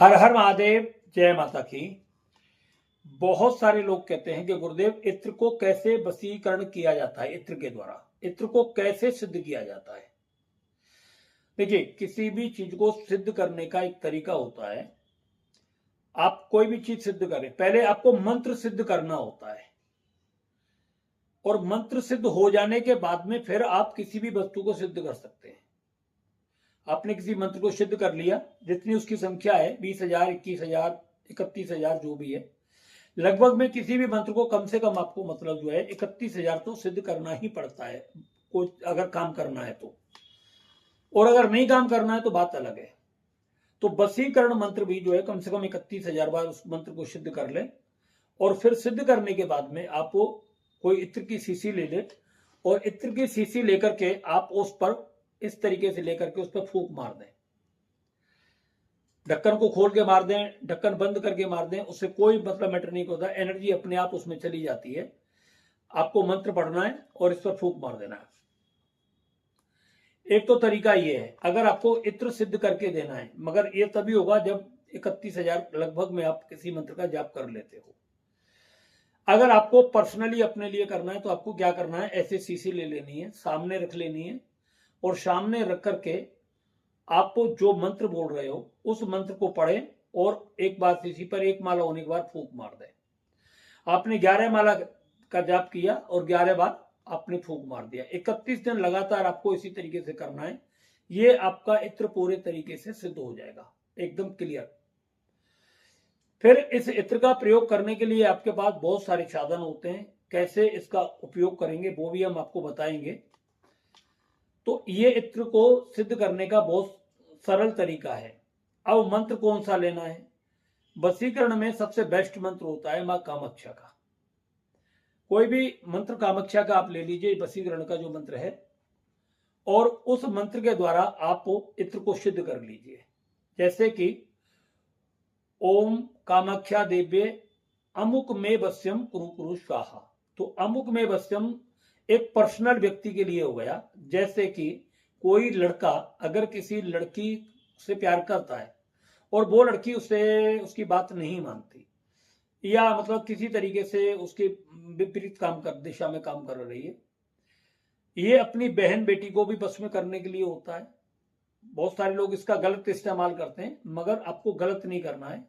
हर हर महादेव, जय माता की। बहुत सारे लोग कहते हैं कि गुरुदेव इत्र को कैसे वशीकरण किया जाता है, इत्र के द्वारा इत्र को कैसे सिद्ध किया जाता है। देखिए, किसी भी चीज को सिद्ध करने का एक तरीका होता है। आप कोई भी चीज सिद्ध करें, पहले आपको मंत्र सिद्ध करना होता है, और मंत्र सिद्ध हो जाने के बाद में फिर आप किसी भी वस्तु को सिद्ध कर सकते हैं। आपने किसी मंत्र को सिद्ध कर लिया, जितनी उसकी संख्या है 20,000, 21,000, 31,000 जो भी है, लगभग में किसी भी मंत्र को कम से कम आपको मतलब जो है 31,000 तो सिद्ध करना ही पड़ता है, कोई अगर काम करना है तो। और अगर नहीं काम करना है तो बात अलग है। तो वशीकरण मंत्र भी जो है कम से कम 31,000 बार उस मंत्र को सिद्ध कर ले, और फिर सिद्ध करने के बाद में आप कोई इत्र की शीशी ले ले, और इत्र की शीशी लेकर के आप उस पर इस तरीके से लेकर के उस पर फूंक मार दें। ढक्कन को खोल के मार दें, ढक्कन बंद करके मार दें, उससे कोई मतलब मैटर नहीं होता, एनर्जी अपने आप उसमें चली जाती है। आपको मंत्र पढ़ना है और इस पर फूंक मार देना है। एक तो तरीका ये है, अगर आपको इत्र सिद्ध करके देना है, मगर ये तभी होगा जब 31,000 लगभग में आप किसी मंत्र का जाप कर लेते हो। अगर आपको पर्सनली अपने लिए करना है तो आपको क्या करना है, ऐसे शीशी ले लेनी है, सामने रख लेनी है, और सामने रख करके आप जो मंत्र बोल रहे हो उस मंत्र को पढ़ें, और एक बार शीशी पर एक माला होने के बाद फूंक मार दें। आपने 11 माला का जाप किया और 11 बार आपने फूंक मार दिया। 31 दिन लगातार आपको इसी तरीके से करना है। ये आपका इत्र पूरे तरीके से सिद्ध हो जाएगा, एकदम क्लियर। फिर इस इत्र का प्रयोग करने के लिए आपके पास बहुत सारे साधन होते हैं। कैसे इसका उपयोग करेंगे वो भी हम आपको बताएंगे। तो ये इत्र को सिद्ध करने का बहुत सरल तरीका है। अब मंत्र कौन सा लेना है? वशीकरण में सबसे बेस्ट मंत्र होता है मां कामाख्या का। कोई भी मंत्र कामाख्या का आप ले लीजिए, वशीकरण का जो मंत्र है, और उस मंत्र के द्वारा आप इत्र को सिद्ध कर लीजिए। जैसे कि ओम कामाख्या देव्ये अमुक में वश्यम कुरु कुरु स्वाहा। तो अमुक में वश्यम एक पर्सनल व्यक्ति के लिए हो गया। जैसे कि कोई लड़का अगर किसी लड़की से प्यार करता है और वो लड़की उसकी बात नहीं मानती, या मतलब किसी तरीके से उसके विपरीत दिशा में काम कर रही है, ये अपनी बहन बेटी को भी बस में करने के लिए होता है। बहुत सारे लोग इसका गलत इस्तेमाल करते हैं, मगर आपको गलत नहीं करना है।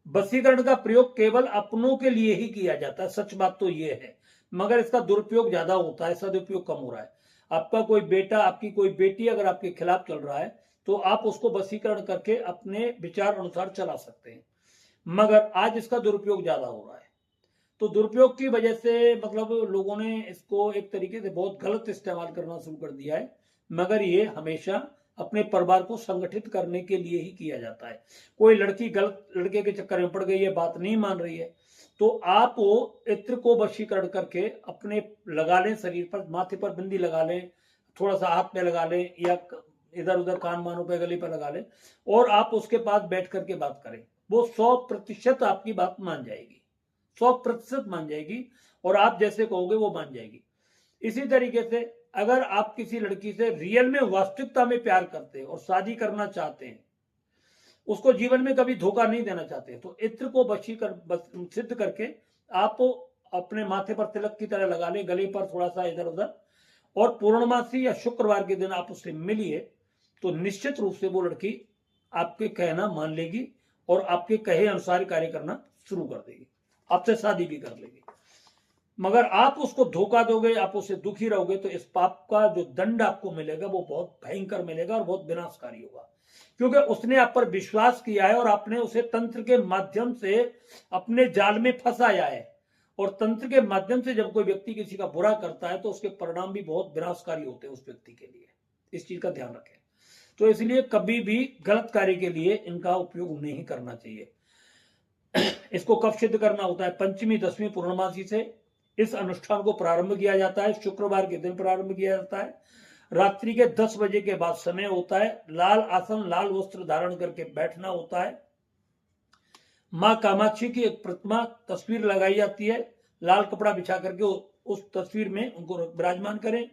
वशीकरण का प्रयोग केवल अपनों के लिए ही किया जाता है, सच बात तो ये है, मगर इसका दुरुपयोग ज्यादा होता है, सदुपयोग कम हो रहा है। आपका कोई बेटा, आपकी कोई बेटी अगर आपके खिलाफ चल रहा है तो आप उसको वशीकरण करके अपने विचार अनुसार चला सकते हैं, मगर आज इसका दुरुपयोग ज्यादा हो रहा है। तो दुरुपयोग की वजह से मतलब लोगों ने इसको एक तरीके से बहुत गलत इस्तेमाल करना शुरू कर दिया है, मगर ये हमेशा अपने परिवार को संगठित करने के लिए ही किया जाता है। कोई लड़की गलत लड़के के चक्कर में पड़ गई है, बात नहीं मान रही है, तो आप वो इत्र को वशीकरण करके अपने लगा लें, शरीर पर, माथे पर बिंदी लगा लें, थोड़ा सा हाथ में लगा लें, या इधर उधर कान मानों पे, गले पर लगा लें, और आप उसके पास बैठ करके बात करें। वो 100% आपकी बात मान जाएगी, 100% मान जाएगी, और आप जैसे कहोगे वो मान जाएगी। इसी तरीके से अगर आप किसी लड़की से रियल में वास्तविकता में प्यार करते हैं और शादी करना चाहते हैं, उसको जीवन में कभी धोखा नहीं देना चाहते, तो इत्र को सिद्ध करके आप अपने माथे पर तिलक की तरह लगा लें, गले पर थोड़ा सा इधर उधर, और पूर्णमासी या शुक्रवार के दिन आप उससे मिलिए, तो निश्चित रूप से वो लड़की आपके कहना मान लेगी और आपके कहे अनुसार कार्य करना शुरू कर देगी, आपसे शादी भी कर लेगी। मगर आप उसको धोखा दोगे, आप उससे दुखी रहोगे, तो इस पाप का जो दंड आपको मिलेगा वो बहुत भयंकर मिलेगा और बहुत विनाशकारी होगा, क्योंकि उसने आप पर विश्वास किया है और आपने उसे तंत्र के माध्यम से अपने जाल में फंसाया है। और तंत्र के माध्यम से जब कोई व्यक्ति किसी का बुरा करता है तो उसके परिणाम भी बहुत विनाशकारी होते हैं उस व्यक्ति के लिए। इस चीज का ध्यान रखें। तो इसलिए कभी भी गलत कार्य के लिए इनका उपयोग नहीं करना चाहिए। इसको कब सिद्ध करना होता है? पंचमी, दसवीं, पूर्णमासी से इस अनुष्ठान को प्रारंभ किया जाता है। शुक्रवार के दिन प्रारंभ किया जाता है। रात्रि के 10 बजे के बाद समय होता है। लाल आसन, लाल वस्त्र धारण करके बैठना होता है। मां कामाक्षी की एक प्रतिमा, तस्वीर लगाई जाती है। लाल कपड़ा बिछा करके उस तस्वीर में उनको विराजमान करें,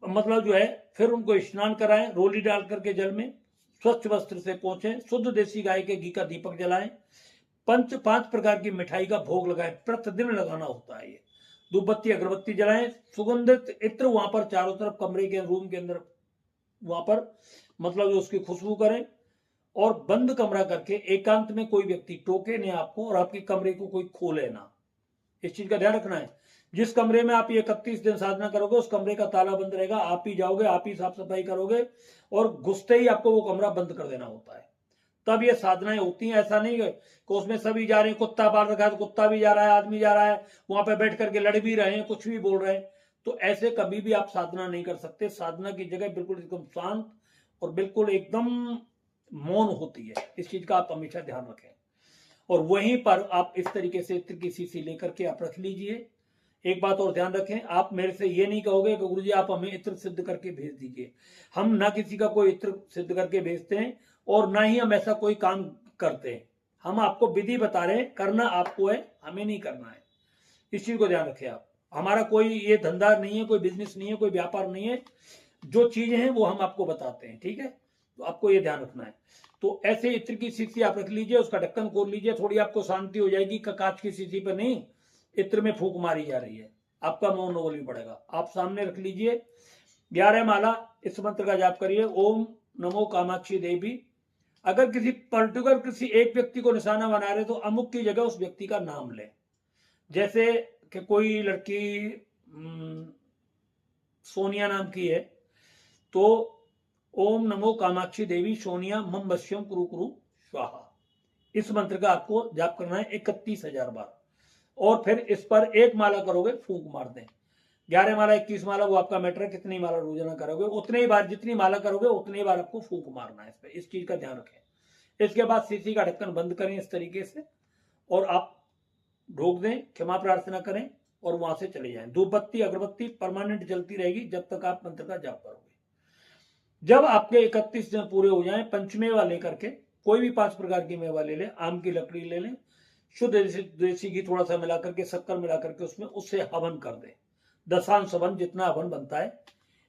मतलब जो है, फिर उनको स्नान कराएं रोली डाल करके जल में, स्वच्छ वस्त्र से पोंछें, शुद्ध देसी गाय के घी का दीपक जलाएं, 5 प्रकार की मिठाई का भोग लगाएं, प्रतिदिन लगाना होता है ये। धूपबत्ती अगरबत्ती जलाएं, सुगंधित इत्र वहां पर चारों तरफ कमरे के रूम के अंदर वहां पर मतलब उसकी खुशबू करें, और बंद कमरा करके एकांत में कोई व्यक्ति टोके नहीं आपको, और आपके कमरे को कोई खोले ना। इस चीज का ध्यान रखना है। जिस कमरे में आप ये 31 दिन साधना करोगे उस कमरे का ताला बंद रहेगा, आप ही जाओगे, आप ही साफ सफाई करोगे, और घुसते ही आपको वो कमरा बंद कर देना होता है, तब ये साधनाएं होती हैं। ऐसा नहीं है कि उसमें सभी जा रहे हैं, कुत्ता बाहर रखा है तो कुत्ता भी जा रहा है, आदमी जा रहा है, वहां पे बैठ करके लड़ भी रहे हैं, कुछ भी बोल रहे हैं, तो ऐसे कभी भी आप साधना नहीं कर सकते। साधना की जगह बिल्कुल एकदम शांत और बिल्कुल एकदम मौन होती है, इस चीज का आप हमेशा ध्यान रखें। और वहीं पर आप इस तरीके से इत्र की शीशी लेकर के आप रख लीजिए। एक बात और ध्यान रखें, आप मेरे से ये नहीं कहोगे कि गुरुजी आप हमें इत्र सिद्ध करके भेज दीजिए। हम ना किसी का कोई इत्र सिद्ध करके भेजते हैं और ना ही हम ऐसा कोई काम करते हैं। हम आपको विधि बता रहे हैं, करना आपको है, हमें नहीं करना है। इस चीज को ध्यान रखें आप। हमारा कोई ये धंधा नहीं है, कोई बिजनेस नहीं है, कोई व्यापार नहीं है। जो चीजें हैं वो हम आपको बताते हैं, ठीक है। तो आपको ये ध्यान रखना है। तो ऐसे इत्र की शीशी आप रख लीजिए, उसका ढक्कन खोल लीजिए, थोड़ी आपको शांति हो जाएगी कि कांच की शीशी पर नहीं इत्र में फूंक मारी जा रही है, आपका मौन बोलना पड़ेगा। आप सामने रख लीजिए, 11 माला इस मंत्र का जाप करिए, ओम नमो कामाक्षी देवी। अगर किसी पर्टिकुलर किसी एक व्यक्ति को निशाना बना रहे तो अमुक की जगह उस व्यक्ति का नाम लें। जैसे कि कोई लड़की सोनिया नाम की है, तो ओम नमो कामाक्षी देवी सोनिया मम वश्यम कुरु कुरु स्वाहा, इस मंत्र का आपको जाप करना है 31,000 बार। और फिर इस पर एक माला करोगे, फूंक मार दें। 11 माला 21 माला वो आपका मैटर है, कितनी माला रोजाना करोगे उतने ही बार, जितनी माला करोगे उतनी ही बार आपको फूंक मारना है। इस पर इस चीज का ध्यान रखें। इसके बाद शीशी का ढक्कन बंद करें इस तरीके से, और आप ढोक दें, क्षमा प्रार्थना करें और वहां से चले जाएं। धूप बत्ती अगरबत्ती परमानेंट जलती रहेगी जब तक आप मंत्र का जाप करोगे। जब आपके 31 दिन पूरे हो जाएं, पंचमेवा लेकर के कोई भी 5 प्रकार की मेवा ले लें, आम की लकड़ी ले लें, शुद्ध देसी घी थोड़ा सा मिला करके, शक्कर मिला करके उसमें उससे हवन कर दें। दशांश हवन, जितना हवन बनता है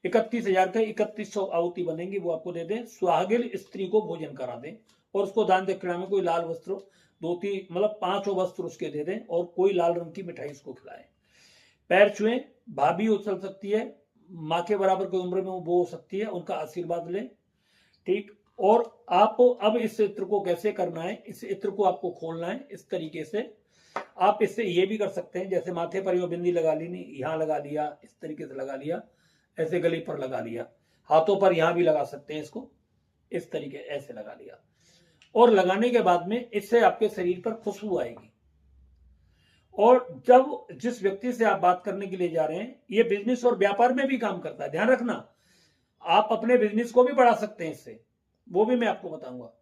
31,000 का 3100 आहुति बनेंगी, वो आपको दे दें। सुहागिन स्त्री को भोजन करा दें और उसको दान दक्षिणा में कोई लाल वस्त्र 2-3 मतलब 5 वस्त्र उसके दे दें, और कोई लाल रंग की मिठाई उसको खिलाएं। पैर छुएं, भाभी उछल सकती है, माँ के बराबर की उम्र में वो हो सकती है, उनका आशीर्वाद लें, ठीक। और आप अब इस इत्र को कैसे करना है, इस इत्र को आपको खोलना है इस तरीके से। आप इससे ये भी कर सकते हैं, जैसे माथे पर बिंदी लगा ली, नहीं यहाँ लगा लिया, इस तरीके से लगा लिया, ऐसे गले पर लगा लिया, हाथों पर यहाँ भी लगा सकते हैं इसको, इस तरीके ऐसे लगा लिया। और लगाने के बाद में इससे आपके शरीर पर खुशबू आएगी। और जब जिस व्यक्ति से आप बात करने के लिए जा रहे हैं, ये बिजनेस और व्यापार में भी काम करता है, ध्यान रखना। आप अपने बिजनेस को भी बढ़ा सकते हैं इससे, वो भी मैं आपको बताऊंगा।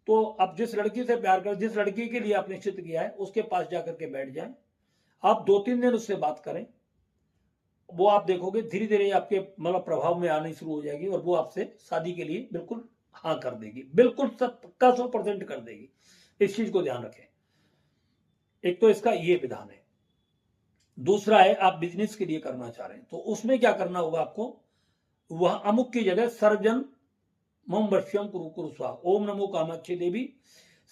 तो अब जिस लड़की से प्यार कर, जिस लड़की के लिए आपने निश्चित किया है, उसके पास जाकर के बैठ जाएं। आप 2-3 दिन उससे बात करें, वो आप देखोगे धीरे धीरे आपके मतलब प्रभाव में आनी शुरू हो जाएगी, और वो आपसे शादी के लिए बिल्कुल हाँ कर देगी, बिल्कुल 100% कर देगी। इस चीज को ध्यान रखें। एक तो इसका ये विधान है। दूसरा है, आप बिजनेस के लिए करना चाह रहे हैं तो उसमें क्या करना होगा आपको, वह अमुक की जगह सर्वजन मम वश्यम कुरु कुरु स्वाहा, ओम नमो कामाक्षी देवी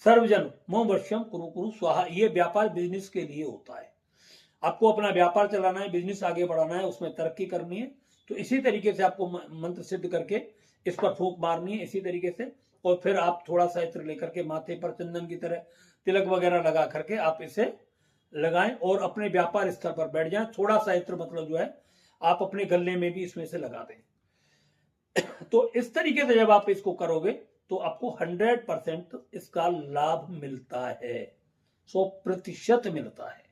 सर्वजन मम वश्यम कुरु कुरु स्वाहा। ये व्यापार बिजनेस के लिए होता है। आपको अपना व्यापार चलाना है, बिजनेस आगे बढ़ाना है, उसमें तरक्की करनी है, तो इसी तरीके से आपको मंत्र सिद्ध करके इस पर फूंक मारनी है इसी तरीके से। और फिर आप थोड़ा सा इत्र लेकर के माथे पर चंदन की तरह तिलक वगैरह लगा करके आप इसे लगाएं और अपने व्यापार स्थल पर बैठ जाएं। थोड़ा सा इत्र मतलब जो है आप अपने गले में भी इसमें से लगा दें। तो इस तरीके से जब आप इसको करोगे तो आपको 100% इसका लाभ मिलता है, 100% मिलता है।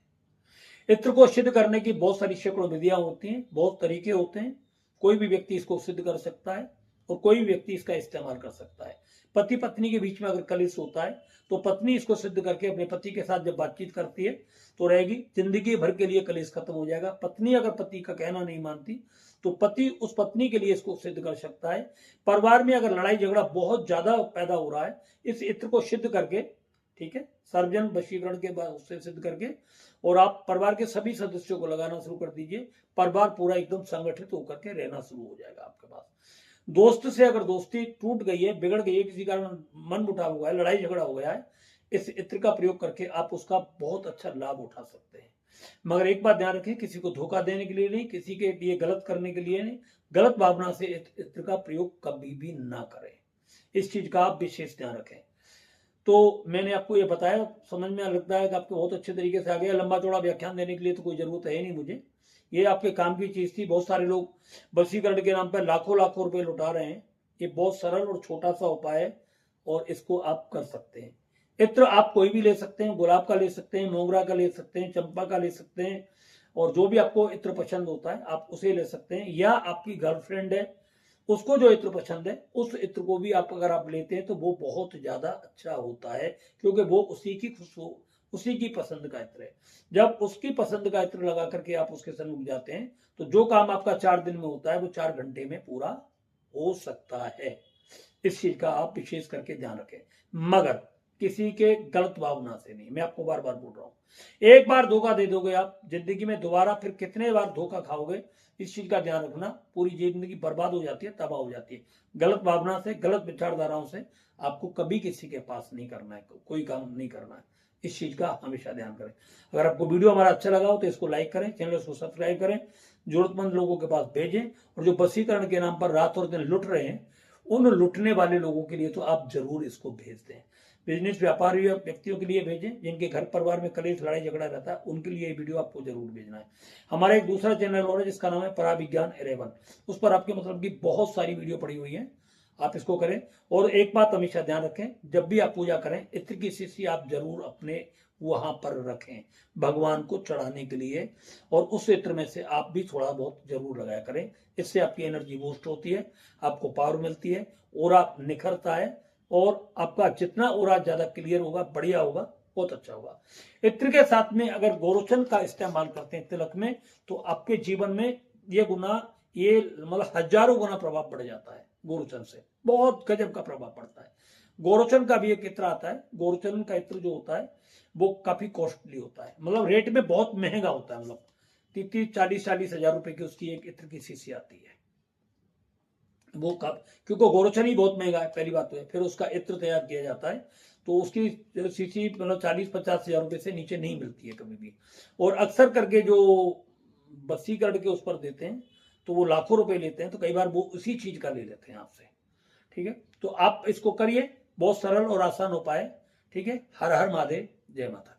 इत्र को सिद्ध करने की बहुत सारी सैकड़ों विधियां होती हैं, बहुत तरीके होते हैं। कोई भी व्यक्ति इसको सिद्ध कर सकता है और कोई भी व्यक्ति इसका इस्तेमाल कर सकता है। पति पत्नी के बीच में अगर कलेश होता है तो पत्नी इसको सिद्ध करके अपने पति के साथ जब बातचीत करती है तो रहेगी, जिंदगी भर के लिए कलेश खत्म हो जाएगा। पत्नी अगर पति का कहना नहीं मानती तो पति उस पत्नी के लिए इसको सिद्ध कर सकता है। परिवार में अगर लड़ाई झगड़ा बहुत ज्यादा पैदा हो रहा है, इस इत्र को सिद्ध करके, ठीक है, सर्वजन वशीकरण के बाद उससे सिद्ध करके, और आप परिवार के सभी सदस्यों को लगाना शुरू कर दीजिए। परिवार पूरा एकदम संगठित होकर के रहना शुरू हो जाएगा आपके पास। दोस्त से अगर दोस्ती टूट गई है, बिगड़ गई है, किसी कारण मन मुटाव हुआ है, लड़ाई झगड़ा हो गया है, इस इत्र का प्रयोग करके आप उसका बहुत अच्छा लाभ उठा सकते हैं। मगर एक बात ध्यान रखें, किसी को धोखा देने के लिए नहीं, किसी के लिए गलत करने के लिए नहीं, गलत भावना से इत्र का प्रयोग कभी भी ना करें। इस चीज का आप विशेष ध्यान रखें। तो मैंने आपको ये बताया, समझ में लगता है कि आपको बहुत अच्छे तरीके से आ गया। लंबा चौड़ा व्याख्यान देने के लिए तो कोई जरूरत है नहीं मुझे, ये आपके काम की चीज थी। बहुत सारे लोग वशीकरण के नाम पर लाखों लाखों रुपए लुटा रहे हैं। ये बहुत सरल और छोटा सा उपाय है और इसको आप कर सकते हैं। इत्र आप कोई भी ले सकते हैं, गुलाब का ले सकते हैं, मोगरा का ले सकते हैं, चंपा का ले सकते हैं, और जो भी आपको इत्र पसंद होता है आप उसे ले सकते हैं। या आपकी गर्लफ्रेंड है, उसको जो इत्र पसंद है उस इत्र को भी आप अगर आप लेते हैं तो वो बहुत ज्यादा अच्छा होता है, क्योंकि वो उसी की खुशबू, उसी की पसंद का इत्र है। जब उसकी पसंद का इत्र लगा करके आप उसके सन्मुख जाते हैं तो जो काम आपका 4 दिन में होता है वो 4 घंटे में पूरा हो सकता है। इस चीज का आप विशेष करके ध्यान रखें, मगर किसी के गलत भावना से नहीं। मैं आपको बार बार बोल रहा हूं, एक बार धोखा दे दोगे आप, जिंदगी में दोबारा फिर कितने बार धोखा खाओगे, इस चीज का ध्यान रखना। पूरी जिंदगी बर्बाद हो जाती है, तबाह हो जाती है। गलत भावना से, गलत विचारधाराओं से आपको कभी किसी के पास नहीं करना है, कोई काम नहीं करना है। इस चीज का हमेशा ध्यान करें। अगर आपको वीडियो हमारा अच्छा लगा हो तो इसको लाइक करें, चैनल को सब्सक्राइब करें, जरूरतमंद लोगों के पास भेजें। और जो वशीकरण के नाम पर रात और दिन लुट रहे हैं, उन लुटने वाले लोगों के लिए तो आप जरूर इसको भेज दें। बिजनेस व्यापारी व्यक्तियों के लिए भेजें, जिनके घर परिवार में कलेश लड़ाई झगड़ा रहता है, उनके लिए ये वीडियो आपको जरूर भेजना है। हमारा एक दूसरा चैनल और है जिसका नाम है पराविज्ञान 11, उस पर आपके मतलब की बहुत सारी वीडियो पड़ी हुई है, आप इसको करें। और एक बात हमेशा ध्यान रखें, जब भी आप पूजा करें इत्र की शीशी आप जरूर अपने वहां पर रखें भगवान को चढ़ाने के लिए, और उस इत्र में से आप भी थोड़ा बहुत जरूर लगाया करें। इससे आपकी एनर्जी बूस्ट होती है, आपको पावर मिलती है, ऑरा निखरता है, और आपका जितना ऑरा ज्यादा क्लियर होगा, बढ़िया होगा, बहुत अच्छा होगा। इत्र के साथ में अगर गोरोचन का इस्तेमाल करते हैं तिलक में, तो आपके जीवन में ये मतलब हजारों गुना प्रभाव बढ़ जाता है। गोरोचन से बहुत गजब का प्रभाव पड़ता है। गोरोचन का भी एक इत्र आता है, गोरोचन का इत्र जो होता है वो काफी कॉस्टली होता है, मतलब रेट में बहुत महंगा होता है, मतलब 30-40 हजार रुपए की उसकी एक इत्र की शीशी आती है। वो कब, क्योंकि गोरोचन ही बहुत महंगा है, पहली बात तो है। फिर उसका इत्र तैयार किया जाता है, तो उसकी शीशी मतलब 40-50 हजार रुपए से नीचे नहीं मिलती है कभी भी। और अक्सर करके जो वशीकरण के उस पर देते हैं तो वो लाखों रुपए लेते हैं, तो कई बार वो उसी चीज का ले लेते हैं आपसे। ठीक है, तो आप इसको करिए, बहुत सरल और आसान उपाय। ठीक है, हर हर महादेव, जय माता।